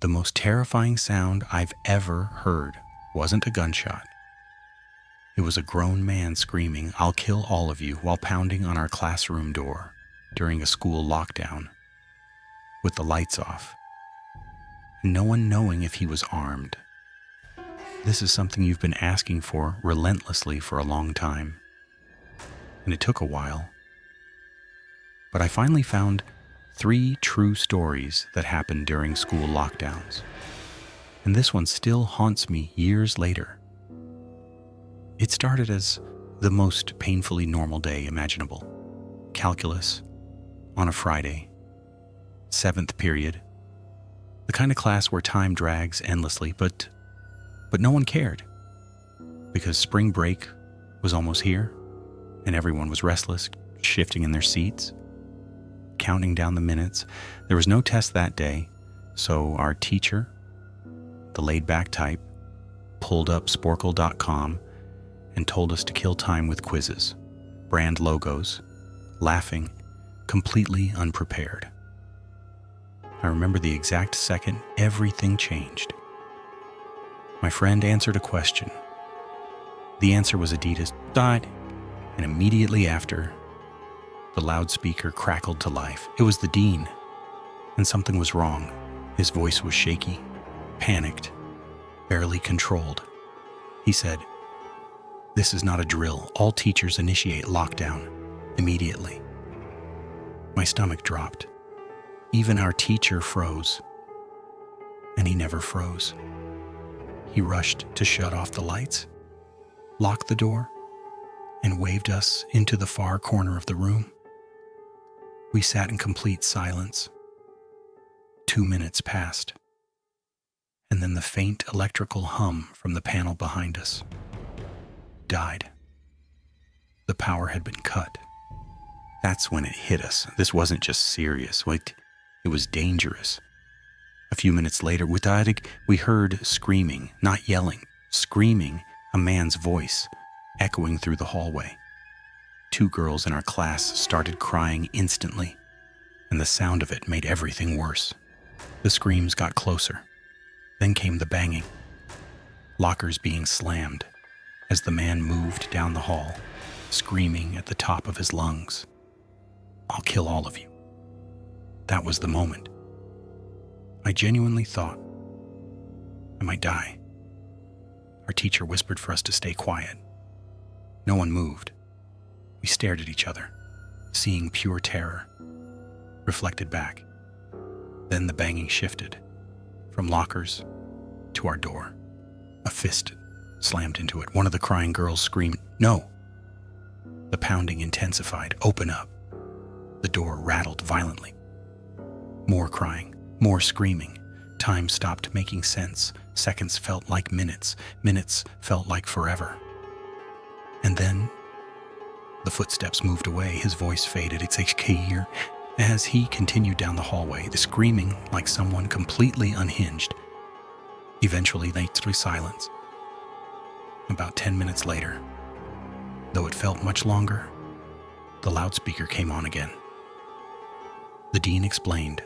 The most terrifying sound I've ever heard wasn't a gunshot. It was a grown man screaming, "I'll kill all of you," while pounding on our classroom door during a school lockdown with the lights off. No one knowing if he was armed. This is something you've been asking for relentlessly for a long time. And it took a while. But I finally found 3 true stories that happened during school lockdowns. And this one still haunts me years later. It started as the most painfully normal day imaginable. Calculus on a Friday, 7th period. The kind of class where time drags endlessly, but no one cared. Because spring break was almost here, and everyone was restless, shifting in their seats, counting down the minutes. There was no test that day, so our teacher, the laid-back type, pulled up sporkle.com and told us to kill time with quizzes, brand logos, laughing, completely unprepared. I remember the exact second everything changed. My friend answered a question. The answer was Adidas died, and immediately after, the loudspeaker crackled to life. It was the dean, and something was wrong. His voice was shaky, panicked, barely controlled. He said, "This is not a drill. All teachers initiate lockdown immediately." My stomach dropped. Even our teacher froze. And he never froze. He rushed to shut off the lights, locked the door, and waved us into the far corner of the room. We sat in complete silence. 2 minutes passed, and then the faint electrical hum from the panel behind us died. The power had been cut. That's when it hit us. This wasn't just serious. It was dangerous. A few minutes later, we heard screaming, not yelling, screaming, a man's voice echoing through the hallway. 2 girls in our class started crying instantly, and the sound of it made everything worse. The screams got closer. Then came the banging, lockers being slammed as the man moved down the hall, screaming at the top of his lungs, "I'll kill all of you." That was the moment. I genuinely thought I might die. Our teacher whispered for us to stay quiet. No one moved. We stared at each other, seeing pure terror reflected back. Then the banging shifted from lockers to our door. A fist slammed into it. One of the crying girls screamed, "No!" The pounding intensified. "Open up!" The door rattled violently. More crying, more screaming. Time stopped making sense. Seconds felt like minutes. Minutes felt like forever. And then the footsteps moved away. His voice faded. "It's HK here." As he continued down the hallway, the screaming like someone completely unhinged. Eventually, they threw silence. About 10 minutes later, though it felt much longer, the loudspeaker came on again. The dean explained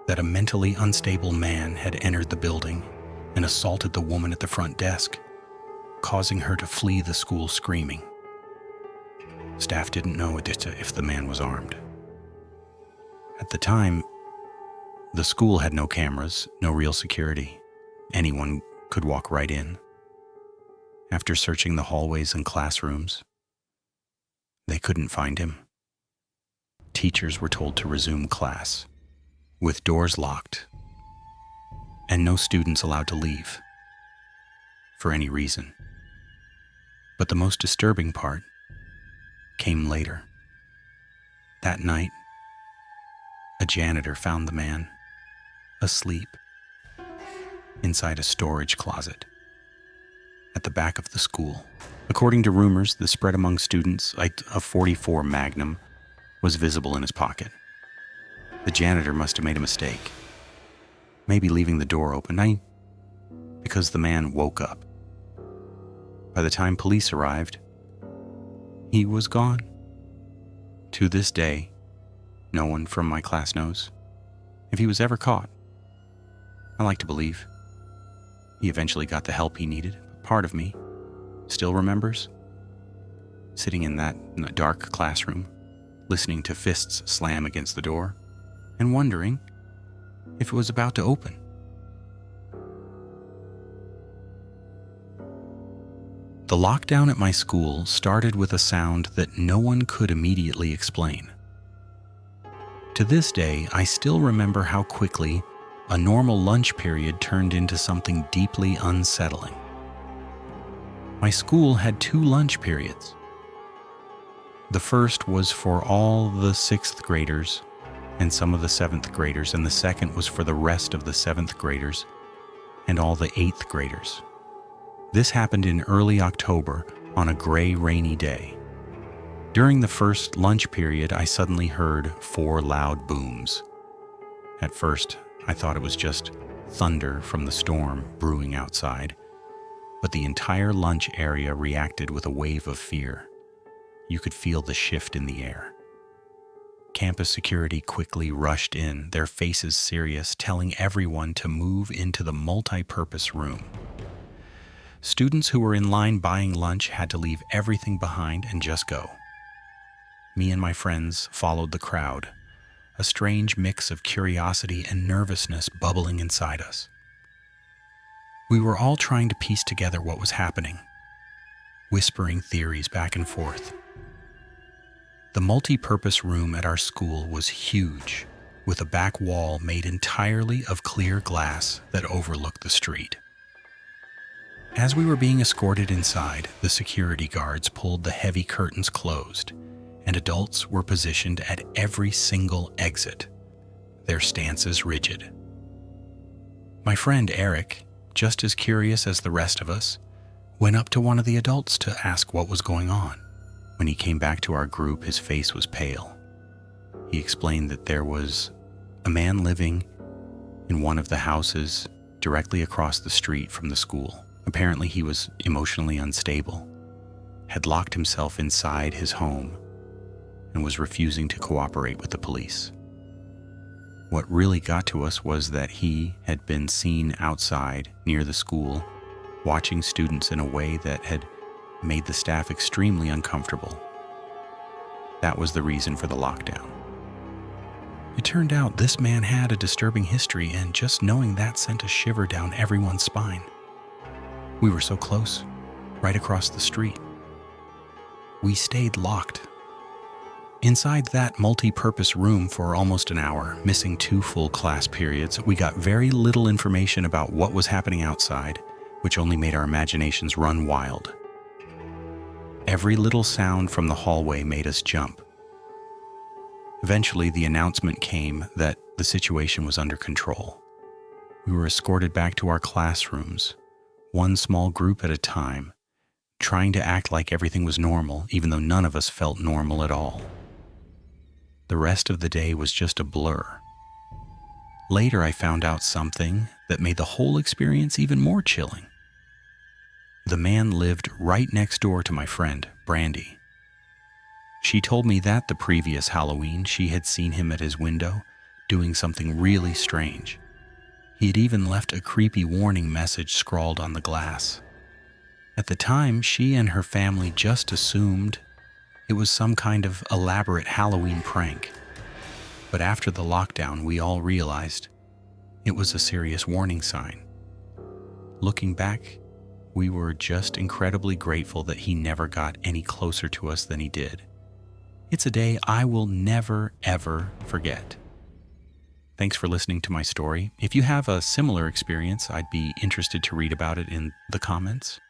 that a mentally unstable man had entered the building and assaulted the woman at the front desk, causing her to flee the school screaming. Staff didn't know if the man was armed. At the time, the school had no cameras, no real security. Anyone could walk right in. After searching the hallways and classrooms, they couldn't find him. Teachers were told to resume class, with doors locked, and no students allowed to leave for any reason. But the most disturbing part came later. That night, a janitor found the man asleep inside a storage closet at the back of the school. According to rumors that spread among students, a .44 Magnum was visible in his pocket. The janitor must have made a mistake, maybe leaving the door open, because the man woke up. By the time police arrived, he was gone. To this day, no one from my class knows if he was ever caught. I like to believe. He eventually got the help he needed. Part of me still remembers sitting in that dark classroom, listening to fists slam against the door, and wondering if it was about to open. The lockdown at my school started with a sound that no one could immediately explain. To this day, I still remember how quickly a normal lunch period turned into something deeply unsettling. My school had 2 lunch periods. The first was for all the 6th graders and some of the 7th graders, and the second was for the rest of the 7th graders and all the 8th graders. This happened in early October on a gray, rainy day. During the first lunch period, I suddenly heard 4 loud booms. At first, I thought it was just thunder from the storm brewing outside, but the entire lunch area reacted with a wave of fear. You could feel the shift in the air. Campus security quickly rushed in, their faces serious, telling everyone to move into the multi-purpose room. Students who were in line buying lunch had to leave everything behind and just go. Me and my friends followed the crowd, a strange mix of curiosity and nervousness bubbling inside us. We were all trying to piece together what was happening, whispering theories back and forth. The multi-purpose room at our school was huge, with a back wall made entirely of clear glass that overlooked the street. As we were being escorted inside, the security guards pulled the heavy curtains closed, and adults were positioned at every single exit, their stances rigid. My friend Eric, just as curious as the rest of us, went up to one of the adults to ask what was going on. When he came back to our group, his face was pale. He explained that there was a man living in one of the houses directly across the street from the school. Apparently, he was emotionally unstable, had locked himself inside his home, and was refusing to cooperate with the police. What really got to us was that he had been seen outside near the school, watching students in a way that had made the staff extremely uncomfortable. That was the reason for the lockdown. It turned out this man had a disturbing history, and just knowing that sent a shiver down everyone's spine. We were so close, right across the street. We stayed locked. Inside that multi-purpose room for almost an hour, missing 2 full class periods, we got very little information about what was happening outside, which only made our imaginations run wild. Every little sound from the hallway made us jump. Eventually, the announcement came that the situation was under control. We were escorted back to our classrooms, one small group at a time, trying to act like everything was normal, even though none of us felt normal at all. The rest of the day was just a blur. Later, I found out something that made the whole experience even more chilling. The man lived right next door to my friend, Brandy. She told me that the previous Halloween, she had seen him at his window doing something really strange. He had even left a creepy warning message scrawled on the glass. At the time, she and her family just assumed it was some kind of elaborate Halloween prank. But after the lockdown, we all realized it was a serious warning sign. Looking back, we were just incredibly grateful that he never got any closer to us than he did. It's a day I will never, ever forget. Thanks for listening to my story. If you have a similar experience, I'd be interested to read about it in the comments.